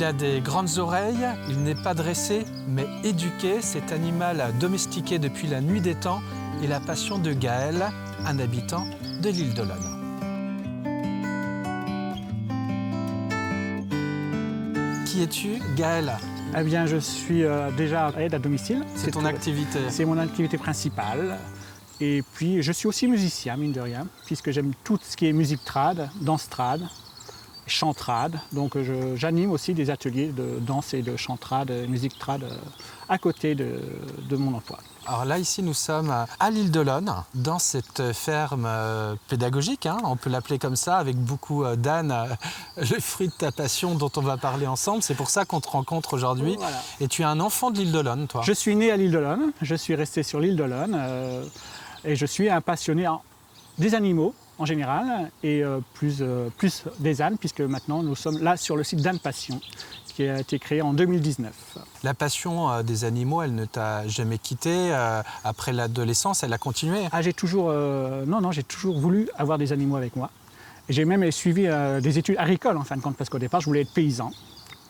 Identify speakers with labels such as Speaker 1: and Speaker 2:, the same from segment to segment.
Speaker 1: Il a des grandes oreilles, il n'est pas dressé, mais éduqué. Cet animal domestiqué depuis la nuit des temps est la passion de Gaël, un habitant de l'île d'Olonne. Qui es-tu, Gaël?
Speaker 2: Eh bien, je suis déjà aide à domicile.
Speaker 1: C'est ton activité?
Speaker 2: C'est mon activité principale. Et puis, je suis aussi musicien, mine de rien, puisque j'aime tout ce qui est musique trad, danse trad, chant trad. Donc, j'anime aussi des ateliers de danse et de chant trad, musique trad, à côté de mon emploi.
Speaker 1: Alors là, ici, nous sommes à l'île d'Olonne, dans cette ferme pédagogique, hein, on peut l'appeler comme ça, avec beaucoup d'ânes, le fruit de ta passion dont on va parler ensemble. C'est pour ça qu'on te rencontre aujourd'hui.
Speaker 2: Voilà.
Speaker 1: Et tu es un enfant de l'île d'Olonne, toi?
Speaker 2: Je suis né à l'île d'Olonne, je suis resté sur l'île d'Olonne et je suis un passionné des animaux en général et plus des ânes, puisque maintenant nous sommes là sur le site d'Âne Passion, qui a été créé en 2019.
Speaker 1: La passion des animaux, elle ne t'a jamais quitté après l'adolescence, elle a continué?
Speaker 2: Ah, j'ai toujours voulu avoir des animaux avec moi. Et j'ai même suivi des études agricoles en fin de compte, parce qu'au départ je voulais être paysan.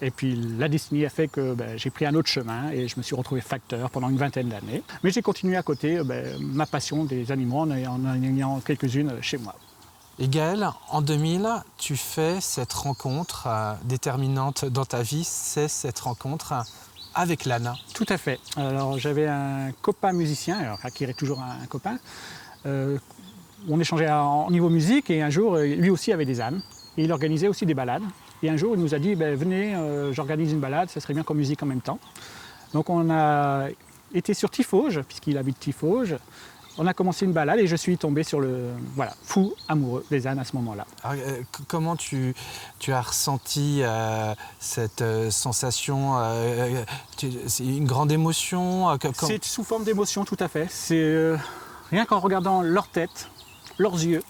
Speaker 2: Et puis la destinée a fait que j'ai pris un autre chemin et je me suis retrouvé facteur pendant une vingtaine d'années. Mais j'ai continué à côté ma passion des animaux en ayant quelques-unes chez moi.
Speaker 1: Et Gaël, en 2000, tu fais cette rencontre déterminante dans ta vie, c'est cette rencontre avec l'âne.
Speaker 2: Tout à fait. Alors j'avais un copain musicien, alors qui est toujours un copain. On échangeait en niveau musique et un jour, lui aussi avait des ânes. Et il organisait aussi des balades. Et un jour, il nous a dit, venez, j'organise une balade, ça serait bien qu'on musique en même temps. Donc on a été sur Tifauge, puisqu'il habite Tifauge. On a commencé une balade et je suis tombé sur fou amoureux des ânes à ce moment-là.
Speaker 1: Comment tu as ressenti cette sensation? C'est une grande émotion?
Speaker 2: C'est sous forme d'émotion, tout à fait. C'est rien qu'en regardant leur tête, leurs yeux,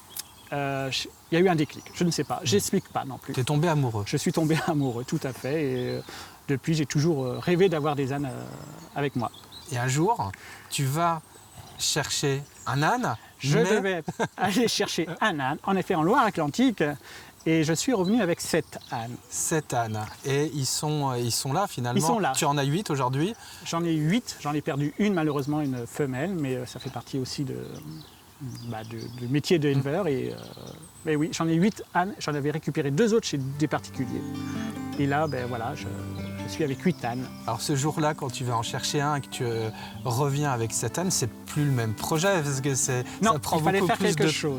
Speaker 2: il y a eu un déclic. Je ne sais pas, j'explique pas non plus.
Speaker 1: Tu es tombé amoureux? Je
Speaker 2: suis tombé amoureux, tout à fait. Et depuis, j'ai toujours rêvé d'avoir des ânes avec moi.
Speaker 1: Et un jour, tu vas chercher un âne?
Speaker 2: Je devais aller chercher un âne, en effet en Loire-Atlantique, et je suis revenu avec 7 ânes.
Speaker 1: 7 ânes. Et ils sont là finalement?
Speaker 2: Ils sont là.
Speaker 1: Tu en as 8 aujourd'hui?
Speaker 2: J'en ai 8, j'en ai perdu une malheureusement, une femelle, mais ça fait partie aussi du métier d'éleveur. Mais oui, j'en ai 8 ânes, j'en avais récupéré 2 autres chez des particuliers. Et là, voilà, je suis avec 8 ânes.
Speaker 1: Alors ce jour-là, quand tu vas en chercher un et que tu reviens avec 7 ânes, c'est plus le même projet, parce que ça prend beaucoup plus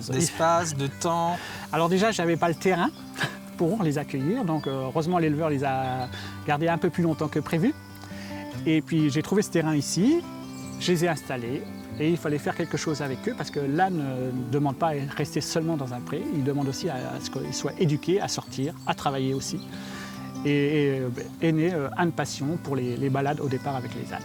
Speaker 1: d'espace, de temps.
Speaker 2: Alors déjà, je n'avais pas le terrain pour les accueillir, donc heureusement l'éleveur les a gardés un peu plus longtemps que prévu. Et puis j'ai trouvé ce terrain ici, je les ai installés. Et il fallait faire quelque chose avec eux parce que l'âne ne demande pas à rester seulement dans un pré, il demande aussi à ce qu'il soit éduqué, à sortir, à travailler aussi. Et est né Âne Passion pour les balades au départ avec les ânes.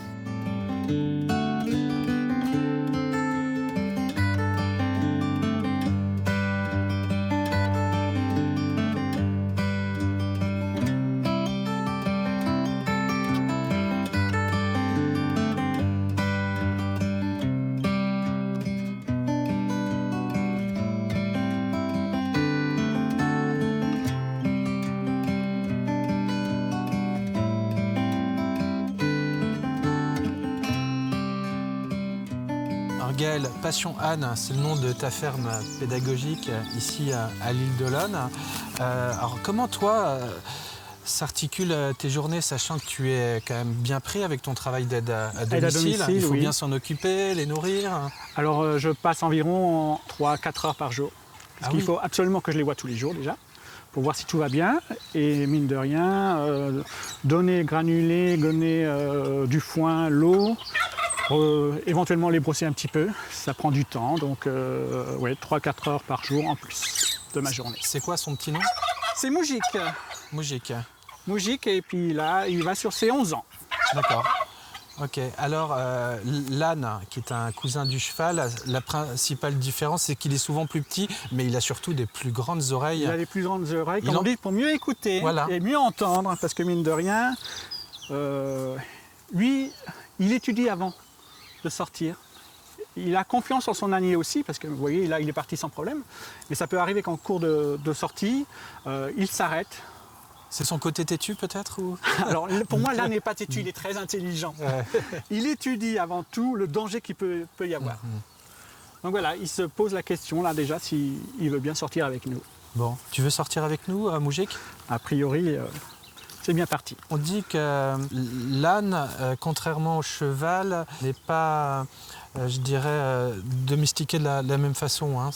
Speaker 1: Gaël, Passion Âne, c'est le nom de ta ferme pédagogique ici à l'île d'Olonne. Alors comment toi s'articulent tes journées, sachant que tu es quand même bien pris avec ton travail d'aide à domicile? Il faut bien s'en occuper, les nourrir.
Speaker 2: Alors je passe environ 3-4 heures par jour. Parce qu'il faut absolument que je les voie tous les jours déjà, pour voir si tout va bien. Et mine de rien, donner granulés, donner du foin, l'eau. Éventuellement les brosser un petit peu, ça prend du temps, donc 3-4 heures par jour en plus de ma journée.
Speaker 1: C'est quoi son petit nom?
Speaker 2: C'est Moujik.
Speaker 1: Moujik.
Speaker 2: Moujik, et puis là, il va sur ses 11 ans.
Speaker 1: D'accord. Ok, alors l'âne, qui est un cousin du cheval, la principale différence, c'est qu'il est souvent plus petit, mais il a surtout des plus grandes oreilles.
Speaker 2: Il a des plus grandes oreilles, comme on dit, pour mieux écouter et mieux entendre, parce que mine de rien, lui, il étudie avant de sortir. Il a confiance en son ânier aussi, parce que vous voyez, là, il est parti sans problème. Mais ça peut arriver qu'en cours de sortie, il s'arrête
Speaker 1: C'est son côté têtu peut-être ou...
Speaker 2: Alors pour moi, l'âne n'est pas têtu, il est très intelligent.
Speaker 1: Ouais.
Speaker 2: Il étudie avant tout le danger qu'il peut y avoir. Donc voilà, il se pose la question là déjà s'il veut bien sortir avec nous.
Speaker 1: Bon, tu veux sortir avec nous, Moujik?
Speaker 2: A priori, c'est bien parti.
Speaker 1: On dit que l'âne, contrairement au cheval, n'est pas, je dirais, domestiqué de la même façon. Hein,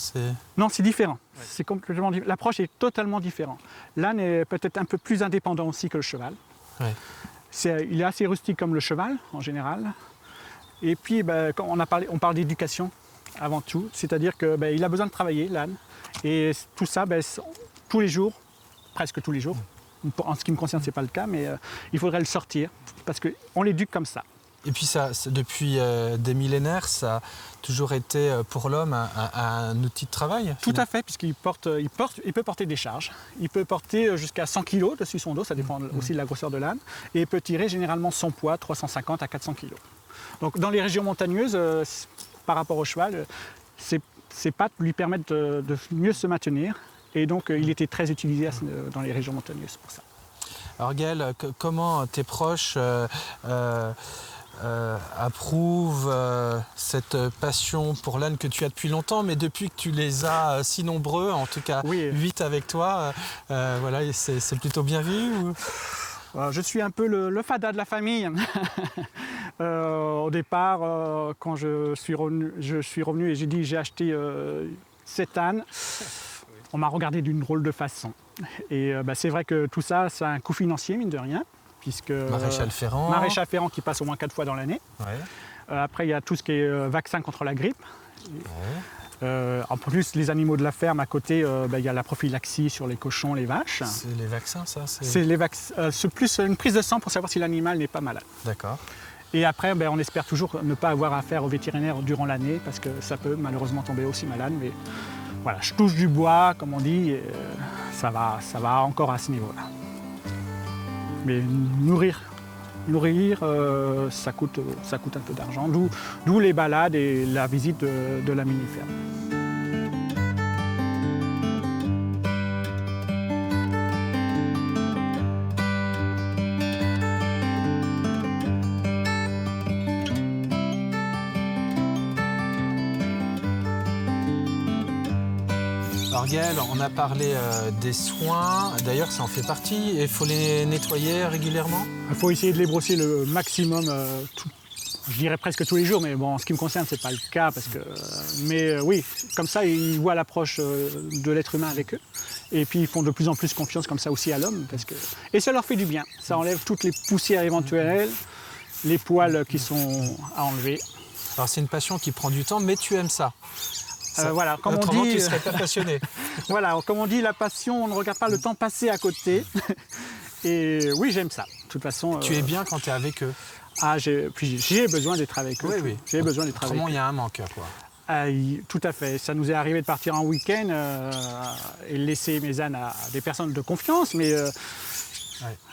Speaker 2: non, c'est différent. Ouais. C'est complètement différent. L'approche est totalement différente. L'âne est peut-être un peu plus indépendant aussi que le cheval.
Speaker 1: Ouais.
Speaker 2: Il est assez rustique comme le cheval, en général. Et puis, quand on parle d'éducation avant tout. C'est-à-dire qu'il a besoin de travailler, l'âne. Et tout ça, tous les jours, presque tous les jours. En ce qui me concerne, ce n'est pas le cas, mais il faudrait le sortir parce qu'on l'éduque comme ça.
Speaker 1: Et puis ça, depuis des millénaires, ça a toujours été pour l'homme un outil de travail.
Speaker 2: Tout à fait, puisqu'il peut porter des charges. Il peut porter jusqu'à 100 kg dessus son dos, ça dépend aussi de la grosseur de l'âne. Et il peut tirer généralement son poids, 350 à 400 kg. Donc dans les régions montagneuses, par rapport au cheval, ses pattes lui permettent de mieux se maintenir. Et donc, il était très utilisé dans les régions montagneuses pour ça.
Speaker 1: Alors Gaël, comment tes proches approuvent cette passion pour l'âne que tu as depuis longtemps, mais depuis que tu les as si nombreux, en tout cas 8 avec toi, voilà, c'est plutôt bien vu ou...
Speaker 2: Je suis un peu le fada de la famille. Au départ, quand je suis revenu et j'ai acheté 7 ânes, on m'a regardé d'une drôle de façon. Et c'est vrai que tout ça, ça a un coût financier, mine de rien. Puisque
Speaker 1: Maréchal Ferrand
Speaker 2: qui passe au moins 4 fois dans l'année.
Speaker 1: Ouais.
Speaker 2: Après, il y a tout ce qui est vaccin contre la grippe. Ouais. En plus, les animaux de la ferme, à côté, il y a la prophylaxie sur les cochons, les vaches.
Speaker 1: C'est les vaccins, ça?
Speaker 2: C'est plus une prise de sang pour savoir si l'animal n'est pas malade.
Speaker 1: D'accord.
Speaker 2: Et après, on espère toujours ne pas avoir affaire au vétérinaire durant l'année, parce que ça peut malheureusement tomber aussi malade. Mais voilà, je touche du bois, comme on dit, et ça va encore à ce niveau-là. Mais nourrir, ça coûte un peu d'argent, d'où les balades et la visite de la mini-ferme.
Speaker 1: Alors Gaël, on a parlé des soins, d'ailleurs ça en fait partie, il faut les nettoyer régulièrement?
Speaker 2: Il faut essayer de les brosser le maximum, je dirais presque tous les jours, mais bon, en ce qui me concerne, ce n'est pas le cas. Oui, comme ça, ils voient l'approche de l'être humain avec eux. Et puis ils font de plus en plus confiance comme ça aussi à l'homme. Et ça leur fait du bien, ça enlève toutes les poussières éventuelles, les poils qui sont à enlever.
Speaker 1: Alors c'est une passion qui prend du temps, mais tu aimes ça?
Speaker 2: Voilà, comme
Speaker 1: autrement,
Speaker 2: on dit,
Speaker 1: tu ne serais pas passionné.
Speaker 2: Voilà, comme on dit, la passion, on ne regarde pas le temps passé à côté. Et oui, j'aime ça. De toute façon,
Speaker 1: tu es bien quand tu es avec eux.
Speaker 2: Puis j'ai besoin d'être avec eux.
Speaker 1: Oui.
Speaker 2: J'ai besoin d'être avec eux.
Speaker 1: Autrement, il y a un manque, quoi.
Speaker 2: Tout à fait. Ça nous est arrivé de partir en week-end et laisser mes ânes à des personnes de confiance, mais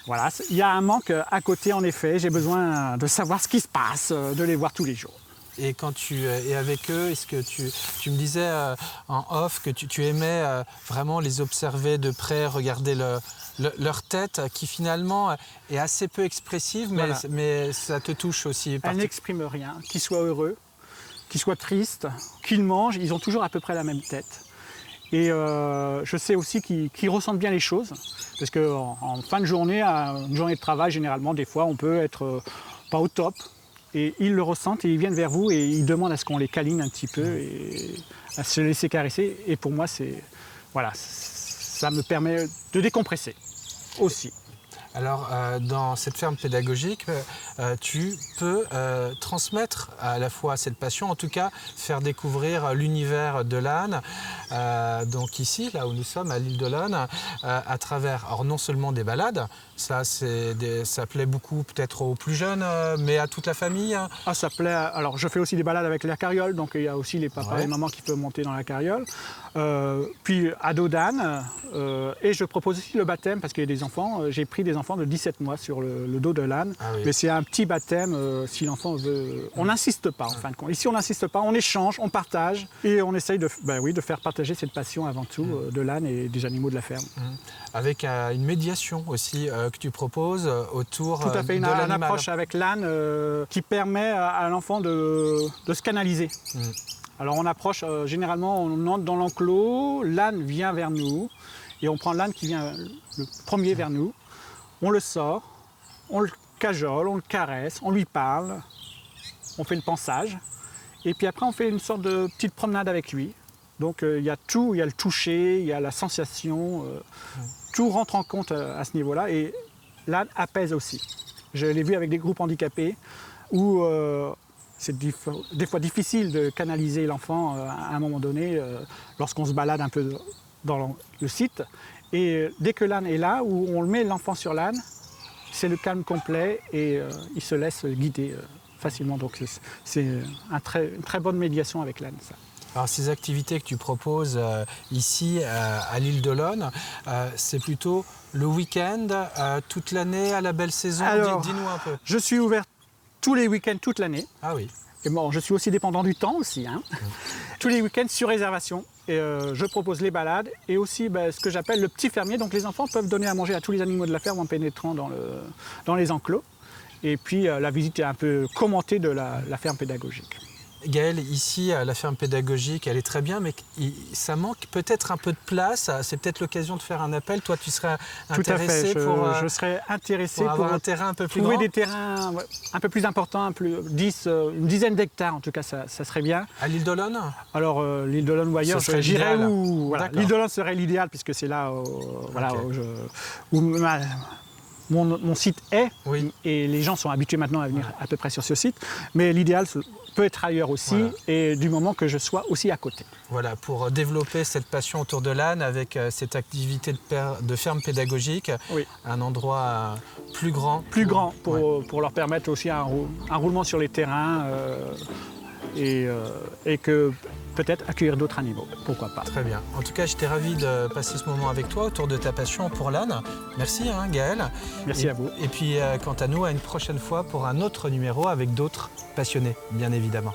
Speaker 2: voilà, il y a un manque à côté, en effet. J'ai besoin de savoir ce qui se passe, de les voir tous les jours.
Speaker 1: Et quand tu es avec eux, est-ce que tu me disais en off que tu aimais vraiment les observer de près, regarder leur tête qui finalement est assez peu expressive, mais ça te touche aussi.
Speaker 2: Elle n'exprime rien, qu'ils soient heureux, qu'ils soient tristes, qu'ils mangent, ils ont toujours à peu près la même tête. Et je sais aussi qu'ils ressentent bien les choses, parce qu'en fin de journée, une journée de travail, généralement, des fois, on peut être pas au top. Et ils le ressentent et ils viennent vers vous et ils demandent à ce qu'on les câline un petit peu et à se laisser caresser. Et pour moi, ça me permet de décompresser aussi.
Speaker 1: Alors, dans cette ferme pédagogique, tu peux transmettre à la fois cette passion, en tout cas faire découvrir l'univers de l'âne. Donc ici, là où nous sommes, à l'île de l'Âne, à travers, alors non seulement des balades, ça plaît beaucoup peut-être aux plus jeunes, mais à toute la famille.
Speaker 2: Ça plaît. Alors, je fais aussi des balades avec la carriole, donc il y a aussi les papas et les mamans qui peuvent monter dans la carriole. Puis à dos d'âne, et je propose aussi le baptême parce qu'il y a des enfants. J'ai pris des enfants enfants de 17 mois sur le dos de l'âne.
Speaker 1: Ah oui.
Speaker 2: Mais c'est un petit baptême si l'enfant veut. On n'insiste pas en fin de compte. Ici, on n'insiste pas, on échange, on partage et on essaye de faire partager cette passion avant tout de l'âne et des animaux de la ferme.
Speaker 1: Avec une médiation aussi que tu proposes autour
Speaker 2: Tout à fait,
Speaker 1: de
Speaker 2: une
Speaker 1: l'animal.
Speaker 2: approche avec l'âne qui permet à l'enfant de se canaliser. Alors on approche, généralement on entre dans l'enclos, l'âne vient vers nous et on prend l'âne qui vient le premier vers nous, on le sort, on le cajole, on le caresse, on lui parle, on fait le pansage et puis après on fait une sorte de petite promenade avec lui. Donc il y a tout, il y a le toucher, il y a la sensation, tout rentre en compte à ce niveau-là et l'âne apaise aussi. Je l'ai vu avec des groupes handicapés où c'est des fois difficile de canaliser l'enfant à un moment donné lorsqu'on se balade un peu dans le site. Et dès que l'âne est là, où on met l'enfant sur l'âne, c'est le calme complet et il se laisse guider facilement. Donc c'est une très bonne médiation avec l'âne, ça.
Speaker 1: Alors ces activités que tu proposes ici à l'île d'Olonne, c'est plutôt le week-end, toute l'année, à la belle saison?
Speaker 2: Alors,
Speaker 1: dis-nous un peu.
Speaker 2: Je suis ouvert tous les week-ends, toute l'année.
Speaker 1: Ah oui.
Speaker 2: Et bon, je suis aussi dépendant du temps aussi. Tous les week-ends sur réservation. Et je propose les balades et aussi ce que j'appelle le petit fermier. Donc les enfants peuvent donner à manger à tous les animaux de la ferme en pénétrant dans les enclos. Et puis la visite est un peu commentée de la ferme pédagogique.
Speaker 1: Gaël, ici, la ferme pédagogique, elle est très bien, mais ça manque peut-être un peu de place. C'est peut-être l'occasion de faire un appel. Toi, tu serais intéressé
Speaker 2: je serais intéressé pour
Speaker 1: avoir un terrain un peu plus
Speaker 2: trouver
Speaker 1: grand.
Speaker 2: des terrains un peu plus importants, une dizaine d'hectares en tout cas, ça serait bien.
Speaker 1: À l'île d'Olonne?
Speaker 2: Alors l'île d'Olonne ou ailleurs, j'irais où l'île d'Olonne serait l'idéal puisque c'est là où mon site est,
Speaker 1: oui.
Speaker 2: Et les gens sont habitués maintenant à venir à peu près sur ce site. Mais l'idéal peut être ailleurs aussi, et du moment que je sois aussi à côté.
Speaker 1: Voilà, pour développer cette passion autour de l'âne avec cette activité de ferme pédagogique, un endroit plus grand.
Speaker 2: Plus grand, pour leur permettre aussi un roulement sur les terrains et que peut-être accueillir d'autres animaux, pourquoi pas.
Speaker 1: Très bien. En tout cas, j'étais ravi de passer ce moment avec toi autour de ta passion pour l'âne. Merci Gaël.
Speaker 2: Merci à vous.
Speaker 1: Et puis quant à nous, à une prochaine fois pour un autre numéro avec d'autres passionnés, bien évidemment.